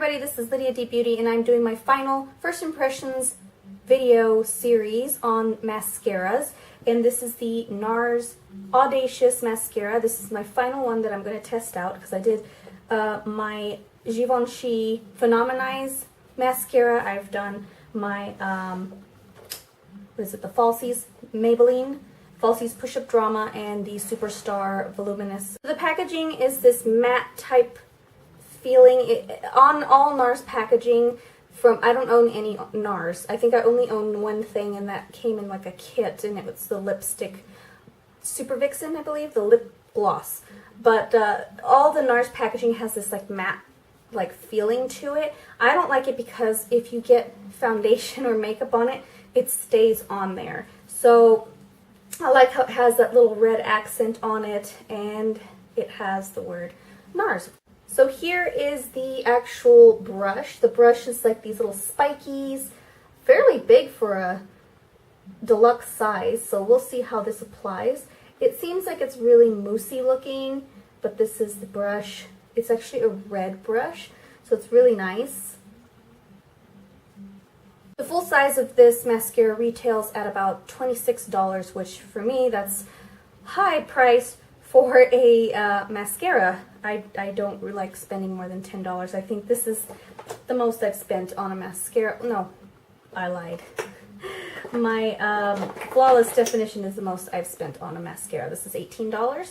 everybody, this is Lydia Deep Beauty and I'm doing my final first impressions video series on mascaras, and this is the NARS Audacious Mascara. This is my final one that I'm going to test out because I did my Givenchy Phenomen'Eyes mascara. I've done my, what is it, the Falsies Maybelline Falsies Push-Up Drama and the Superstar Voluminous. The packaging is this matte type feeling. On all NARS packaging from, I don't own any NARS. I think I only own one thing, and that came in like a kit, and it was the lipstick Super Vixen, I believe, the lip gloss. But all the NARS packaging has this like matte like feeling to it. I don't like it because if you get foundation or makeup on it, it stays on there. So I like how it has that little red accent on it, and it has the word NARS. So here is the actual brush. The brush is like these little spikies, fairly big for a deluxe size, so we'll see how this applies. It seems like it's really moussey looking, but this is the brush. It's actually a red brush, so it's really nice. The full size of this mascara retails at about $26, which for me, that's high price for a mascara. I don't really like spending more than $10. I think this is the most I've spent on a mascara. No, I lied. My Flawless Definition is the most I've spent on a mascara. This is $18.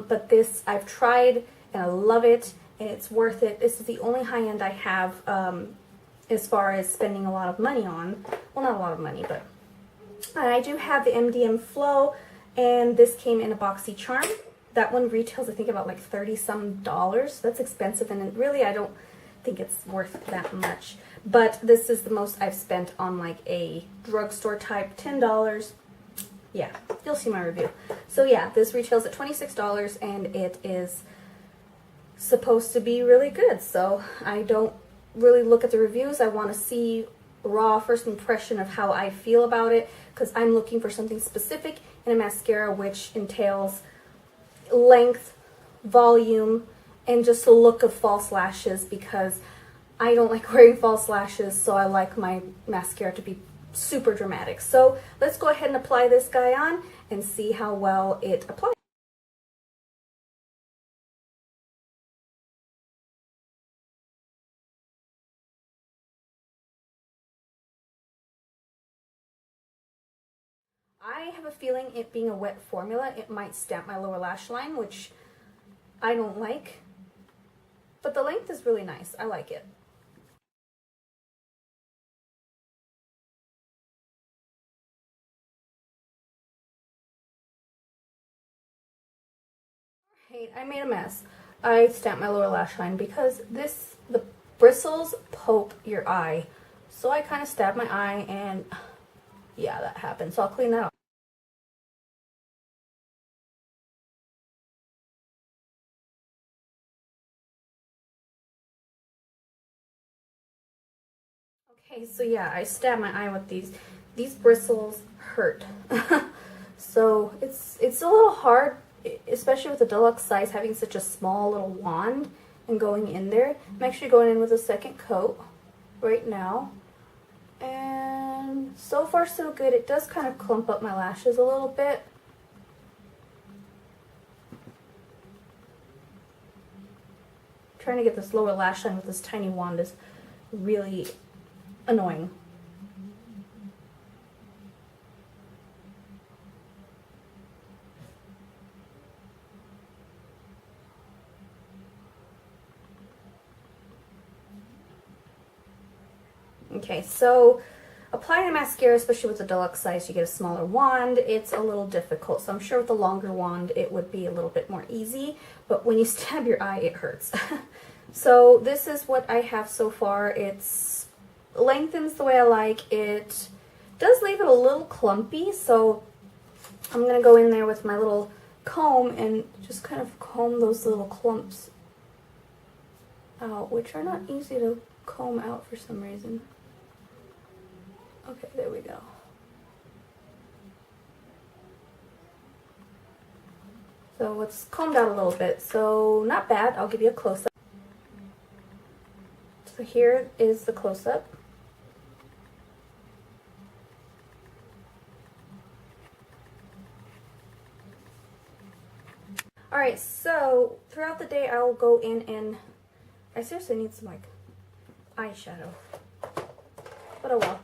But this I've tried and I love it and it's worth it. This is the only high-end I have as far as spending a lot of money on. Well, not a lot of money, but I do have the MDM Flow, and this came in a boxy charm. That one retails, I think, about like $30-some. That's expensive, and really I don't think it's worth that much. But this is the most I've spent on like a drugstore type, $10. Yeah, you'll see my review. So yeah, this retails at $26, and it is supposed to be really good. So I don't really look at the reviews. I want to see raw first impression of how I feel about it, because I'm looking for something specific in a mascara, which entails length, volume, and just the look of false lashes, because I don't like wearing false lashes, so I like my mascara to be super dramatic. So let's go ahead and apply this guy on and see how well it applies. I have a feeling, it being a wet formula, it might stamp my lower lash line, which I don't like. But the length is really nice. I like it. Alright, I made a mess. I stamped my lower lash line because the bristles poke your eye. So I kind of stabbed my eye, and yeah, that happened. So I'll clean that up. Okay, so yeah, I stabbed my eye with these. These bristles hurt. So it's a little hard, especially with the deluxe size, having such a small little wand and going in there. I'm actually going in with a second coat right now. And so far so good. It does kind of clump up my lashes a little bit. Trying to get this lower lash line with this tiny wand is really annoying. Okay, so applying a mascara, especially with the deluxe size, you get a smaller wand. It's a little difficult. So I'm sure with the longer wand, it would be a little bit more easy. But when you stab your eye, it hurts. So this is what I have so far. It's lengthens the way I like it. Does leave it a little clumpy, so I'm going to go in there with my little comb and just kind of comb those little clumps out, which are not easy to comb out for some reason. Okay, there we go. So it's combed out a little bit, so not bad. I'll give you a close-up. Just So here is the close-up. Alright, so throughout the day I'll go in and I seriously need some like eyeshadow. But oh well,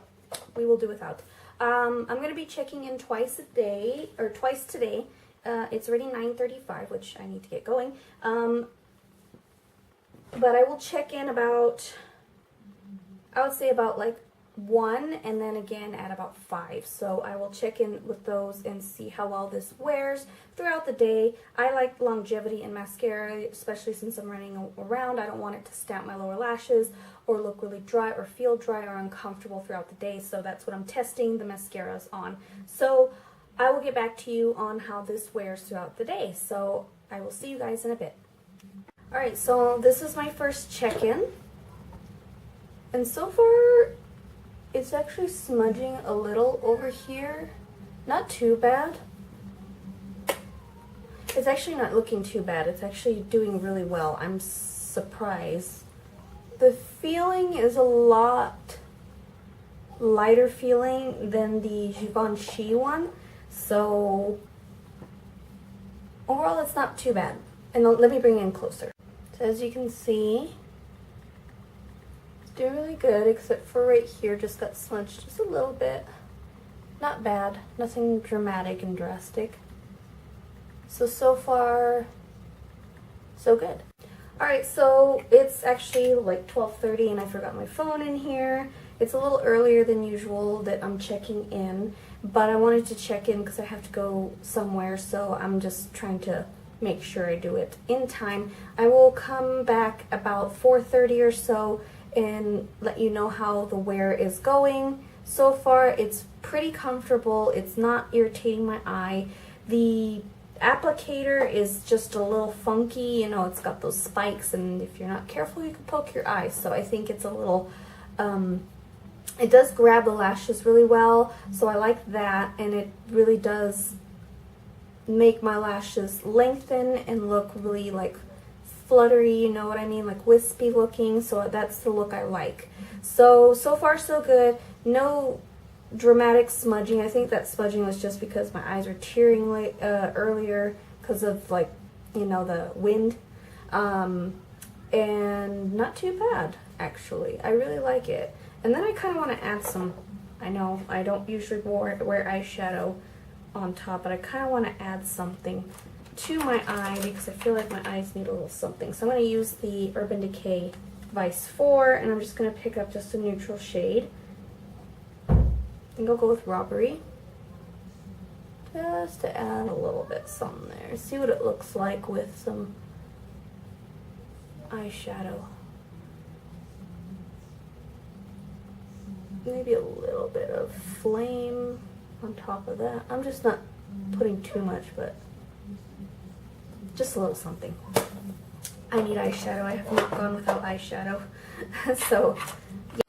we will do without. I'm going to be checking in twice today. It's already 9:35, which I need to get going. But I will check in about, I would say about like 1 and then again at about 5. So I will check in with those and see how well this wears throughout the day. I like longevity in mascara, especially since I'm running around. I don't want it to stamp my lower lashes or look really dry or feel dry or uncomfortable throughout the day. So that's what I'm testing the mascaras on. So I will get back to you on how this wears throughout the day. So I will see you guys in a bit. Alright, so this is my first check-in. And so far, it's actually smudging a little over here. Not too bad. It's actually not looking too bad. It's actually doing really well. I'm surprised. The feeling is a lot lighter feeling than the Givenchy one. So overall, it's not too bad. And let me bring it in closer. So as you can see, it's doing really good, except for right here, just got smudged just a little bit. Not bad, nothing dramatic and drastic. So far, so good. Alright, so it's actually like 12:30 and I forgot my phone in here. It's a little earlier than usual that I'm checking in, but I wanted to check in because I have to go somewhere, so I'm just trying to make sure I do it in time. I will come back about 4:30 or so and let you know how the wear is going. So far, it's pretty comfortable. It's not irritating my eye. The applicator is just a little funky. You know, it's got those spikes, and if you're not careful, you can poke your eye. So I think it's a little, it does grab the lashes really well. So I like that, and it really does make my lashes lengthen and look really like fluttery, you know what I mean, like wispy looking. So that's the look I like. So far so good. No dramatic smudging. I think that smudging was just because my eyes were tearing earlier because of, like, you know, the wind. And not too bad, actually. I really like it. And then I kind of want to add some, I know I don't usually wear eyeshadow on top, but I kind of want to add something to my eye because I feel like my eyes need a little something. So I'm going to use the Urban Decay Vice 4, and I'm just going to pick up just a neutral shade. I think I'll go with Robbery, just to add a little bit some there. See what it looks like with some eyeshadow. Maybe a little bit of Flame on top of that. I'm just not putting too much, but just a little something. I need eyeshadow. I have not gone without eyeshadow.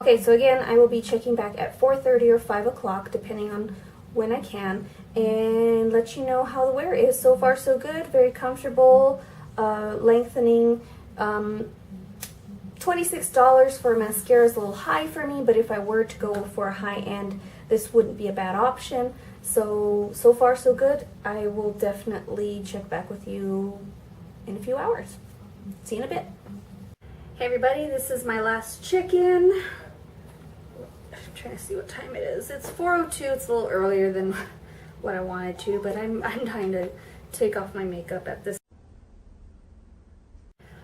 Okay, so again, I will be checking back at 4:30 or 5 o'clock, depending on when I can, and let you know how the wear is. So far, so good. Very comfortable. Lengthening. $26 for a mascara is a little high for me, but if I were to go for a high-end, this wouldn't be a bad option. So far, so good. I will definitely check back with you in a few hours. See you in a bit. Hey everybody, this is my last check-in. I'm trying to see what time it is. It's 4:02. It's a little earlier than what I wanted to, but I'm trying to take off my makeup at this.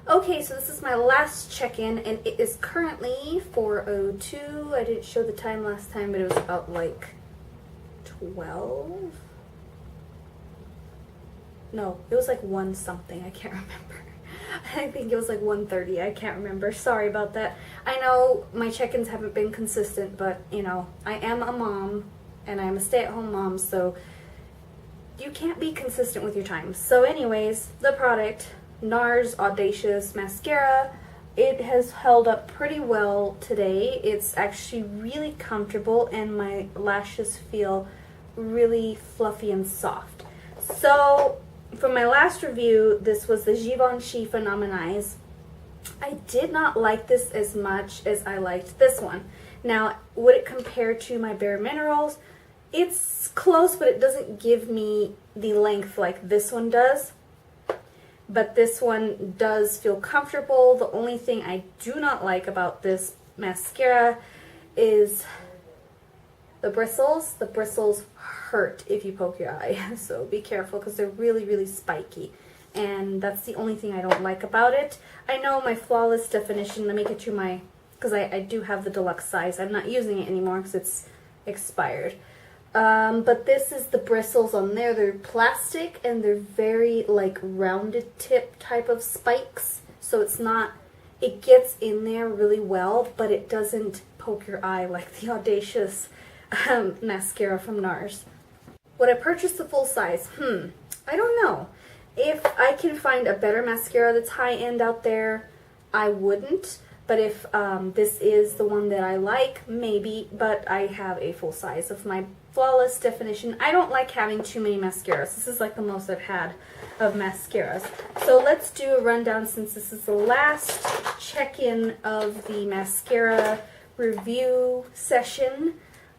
Okay, so this is my last check-in, and it is currently 4:02. I didn't show the time last time, but it was about like 12. No, it was like 1 something. I can't remember. I think it was like 1:30. I can't remember. Sorry about that. I know my check-ins haven't been consistent, but you know, I am a mom and I'm a stay-at-home mom, so you can't be consistent with your time. So anyways, the product, NARS Audacious Mascara, it has held up pretty well today. It's actually really comfortable and my lashes feel really fluffy and soft. So from my last review, this was the Givenchy Phenomen'Eyes. I did not like this as much as I liked this one. Now, would it compare to my Bare Minerals? It's close, but it doesn't give me the length like this one does. But this one does feel comfortable. The only thing I do not like about this mascara is the bristles. The bristles hurt if you poke your eye, so be careful because they're really, really spiky. And that's the only thing I don't like about it. I know my Flawless Definition, let me get you my, because I do have the deluxe size. I'm not using it anymore because it's expired. But this is the bristles on there. They're plastic and they're very like rounded tip type of spikes. So it's not, it gets in there really well, but it doesn't poke your eye like the Audacious mascara from NARS. Would I purchase the full size? I don't know. If I can find a better mascara that's high-end out there, I wouldn't. But if this is the one that I like, maybe. But I have a full size of my Flawless Definition. I don't like having too many mascaras. This is like the most I've had of mascaras. So let's do a rundown since this is the last check-in of the mascara review session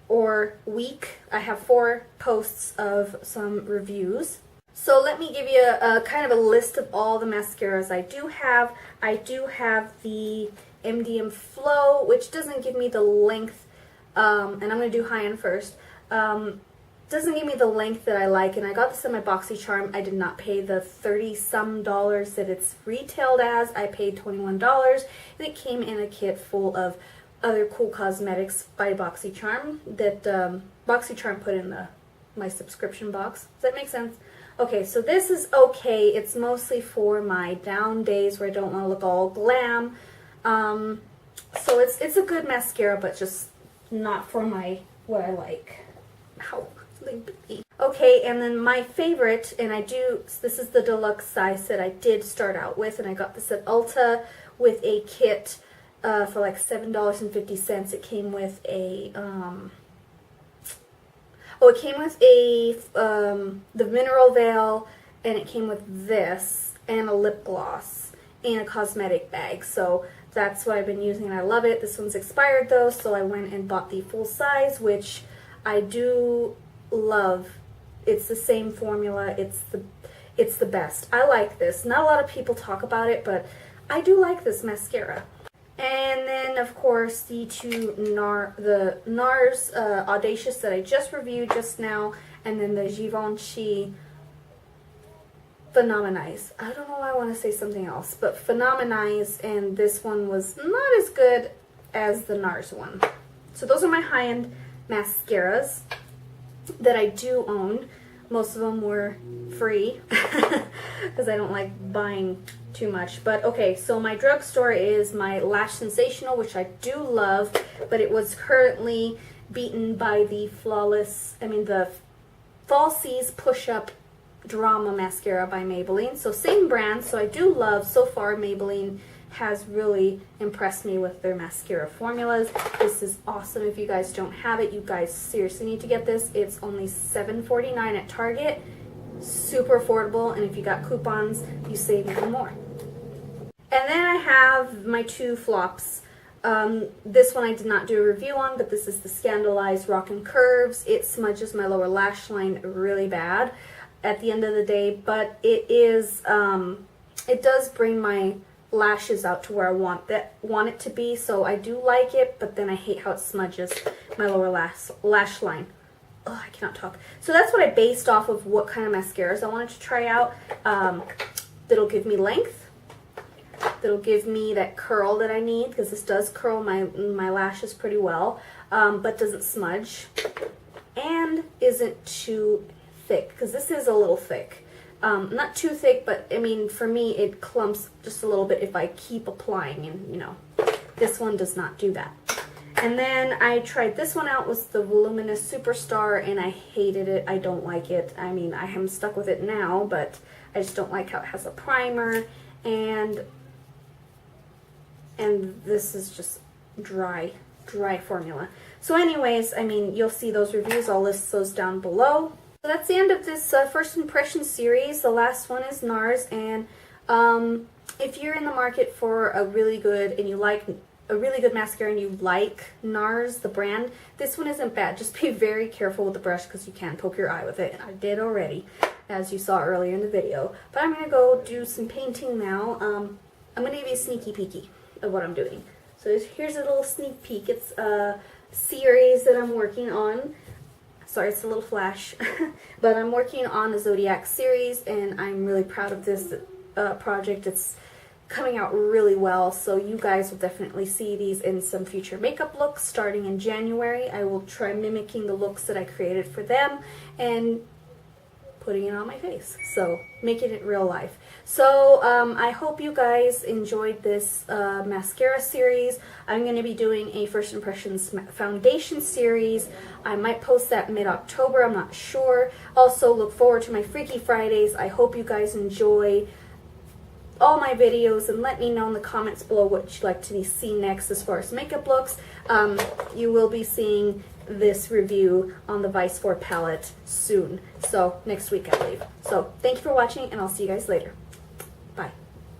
or week. I have 4 posts of some reviews. So let me give you a kind of a list of all the mascaras I do have. I do have the MDM Flow, which doesn't give me the length, and I'm going to do high-end first. Doesn't give me the length that I like, and I got this in my BoxyCharm. I did not pay the $30-some that it's retailed as. I paid $21, and it came in a kit full of other cool cosmetics by BoxyCharm that BoxyCharm put in my subscription box. Does that make sense? Okay, so this is okay. It's mostly for my down days where I don't want to look all glam. So it's a good mascara, but just not for what I like. Ow, something bit me. Okay, and then my favorite, and this is the deluxe size that I did start out with, and I got this at Ulta with a kit for like $7.50. It came with a it came with the mineral veil, and it came with this, and a lip gloss, and a cosmetic bag. So that's what I've been using, and I love it. This one's expired though, so I went and bought the full size, which I do love. It's the same formula. It's the best. I like this. Not a lot of people talk about it, but I do like this mascara. And then, of course, the NARS Audacious that I just reviewed just now, and then the Givenchy Phenomen'Eyes. I don't know why I want to say something else, but Phenomen'Eyes, and this one was not as good as the NARS one. So those are my high-end mascaras that I do own. Most of them were free because I don't like buying too much. But okay, so my drugstore is my Lash Sensational, which I do love, but it was currently beaten by the the Falsies Push-Up Drama Mascara by Maybelline. So same brand, so I do love, so far Maybelline has really impressed me with their mascara formulas. This is awesome. If you guys don't have it, you guys seriously need to get this. It's only $7.49 at Target. Super affordable, and if you got coupons, you save even more. And then I have my 2 flops. This one I did not do a review on, but this is the Scandalized Rockin' Curves. It smudges my lower lash line really bad at the end of the day, but it does bring my lashes out to where I want it to be, so I do like it, but then I hate how it smudges my lower lash line. Oh, I cannot talk. So that's what I based off of what kind of mascaras I wanted to try out. That'll give me length, that'll give me that curl that I need, because this does curl my lashes pretty well, but doesn't smudge, and isn't too thick, because this is a little thick. Not too thick, but I mean, for me, it clumps just a little bit if I keep applying, and you know, this one does not do that. And then I tried this one out, was the Voluminous Superstar, and I hated it. I don't like it. I mean, I am stuck with it now, but I just don't like how it has a primer, and this is just dry formula. So anyways, I mean, you'll see those reviews. I'll list those down below. So that's the end of this first impression series. The last one is NARS, and if you're in the market for a really good and you like a really good mascara and you like NARS, the brand, this one isn't bad. Just be very careful with the brush because you can poke your eye with it. And I did already, as you saw earlier in the video. But I'm going to go do some painting now. I'm going to give you a sneaky peeky of what I'm doing. So here's a little sneak peek. It's a series that I'm working on. Sorry, it's a little flash. But I'm working on the Zodiac series and I'm really proud of this project. It's coming out really well, so you guys will definitely see these in some future makeup looks starting in January. I will try mimicking the looks that I created for them and putting it on my face, so making it real life. So I hope you guys enjoyed this mascara series. I'm going to be doing a First Impressions foundation series. I might post that mid-October, I'm not sure. Also look forward to my Freaky Fridays. I hope you guys enjoy all my videos and let me know in the comments below what you'd like to see next as far as makeup looks. You will be seeing this review on the Vice 4 palette soon, so next week I believe. So thank you for watching and I'll see you guys later. Bye.